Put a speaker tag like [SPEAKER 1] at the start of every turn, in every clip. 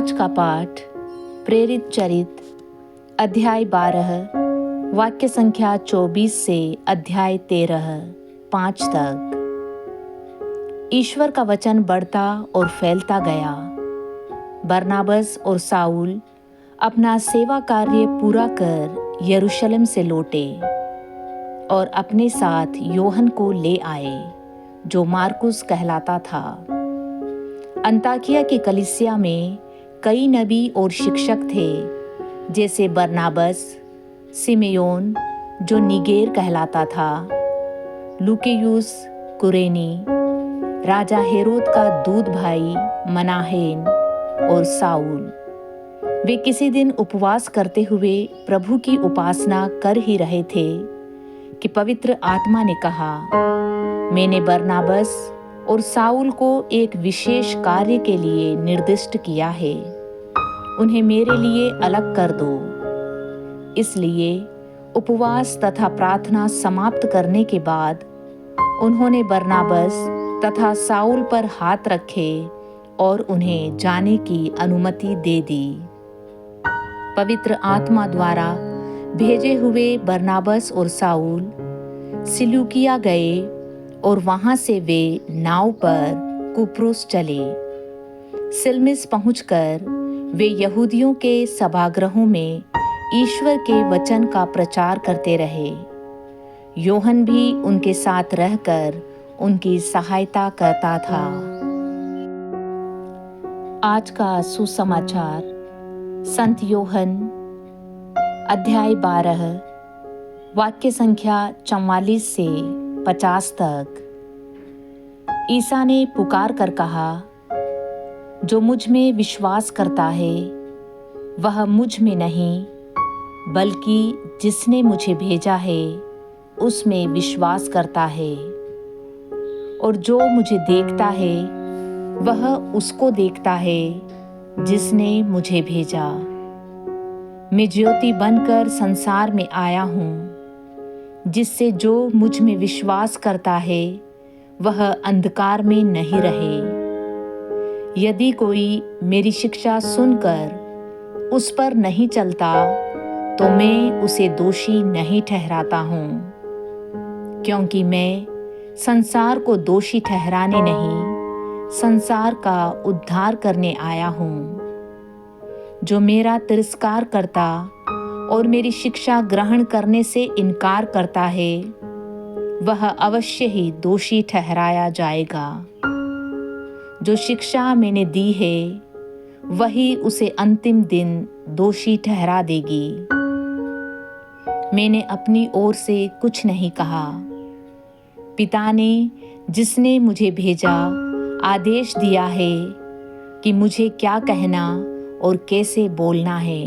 [SPEAKER 1] आज का पाठ प्रेरित चरित अध्याय 12 वाक्य संख्या 24 से अध्याय 13 5 तक। ईश्वर का वचन बढ़ता और फैलता गया। बरनाबस और साउल अपना सेवा कार्य पूरा कर यरूशलेम से लौटे और अपने साथ योहन को ले आए, जो मार्कुस कहलाता था। अंताकिया की कलीसिया में कई नबी और शिक्षक थे, जैसे बरनाबस, सिमेयोन जो नीगेर कहलाता था, लुकियुस कुरेनी, राजा हेरोद का दूध भाई मनाहेन और साउल। वे किसी दिन उपवास करते हुए प्रभु की उपासना कर ही रहे थे कि पवित्र आत्मा ने कहा, मैंने बरनाबस और साउल को एक विशेष कार्य के लिए निर्दिष्ट किया है। उन्हें मेरे लिए अलग कर दो। इसलिए उपवास तथा प्रार्थना समाप्त करने के बाद उन्होंने बरनाबस तथा साउल पर हाथ रखे और उन्हें जाने की अनुमति दे दी। पवित्र आत्मा द्वारा भेजे हुए बरनाबस और साउल सिलूकिया गए और वहां से वे नाव पर कुप्रोस चले। सिलमिस पहुंचकर वे यहूदियों के सभागृहों में ईश्वर के वचन का प्रचार करते रहे। योहन भी उनके साथ रहकर उनकी सहायता करता था। आज का सुसमाचार संत योहन अध्याय 12 वाक्य संख्या 44 से 50 तक। ईसा ने पुकार कर कहा, जो मुझ में विश्वास करता है वह मुझ में नहीं, बल्कि जिसने मुझे भेजा है उसमें विश्वास करता है। और जो मुझे देखता है वह उसको देखता है जिसने मुझे भेजा। मैं ज्योति बनकर संसार में आया हूँ, जिससे जो मुझ में विश्वास करता है वह अंधकार में नहीं रहे। यदि कोई मेरी शिक्षा सुनकर उस पर नहीं चलता तो मैं उसे दोषी नहीं ठहराता हूँ, क्योंकि मैं संसार को दोषी ठहराने नहीं, संसार का उद्धार करने आया हूँ। जो मेरा तिरस्कार करता और मेरी शिक्षा ग्रहण करने से इनकार करता है वह अवश्य ही दोषी ठहराया जाएगा। जो शिक्षा मैंने दी है वही उसे अंतिम दिन दोषी ठहरा देगी। मैंने अपनी ओर से कुछ नहीं कहा, पिता ने जिसने मुझे भेजा आदेश दिया है कि मुझे क्या कहना और कैसे बोलना है।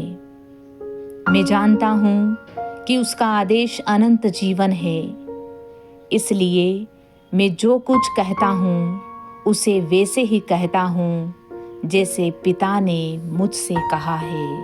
[SPEAKER 1] मैं जानता हूँ कि उसका आदेश अनंत जीवन है। इसलिए मैं जो कुछ कहता हूँ उसे वैसे ही कहता हूँ जैसे पिता ने मुझसे कहा है।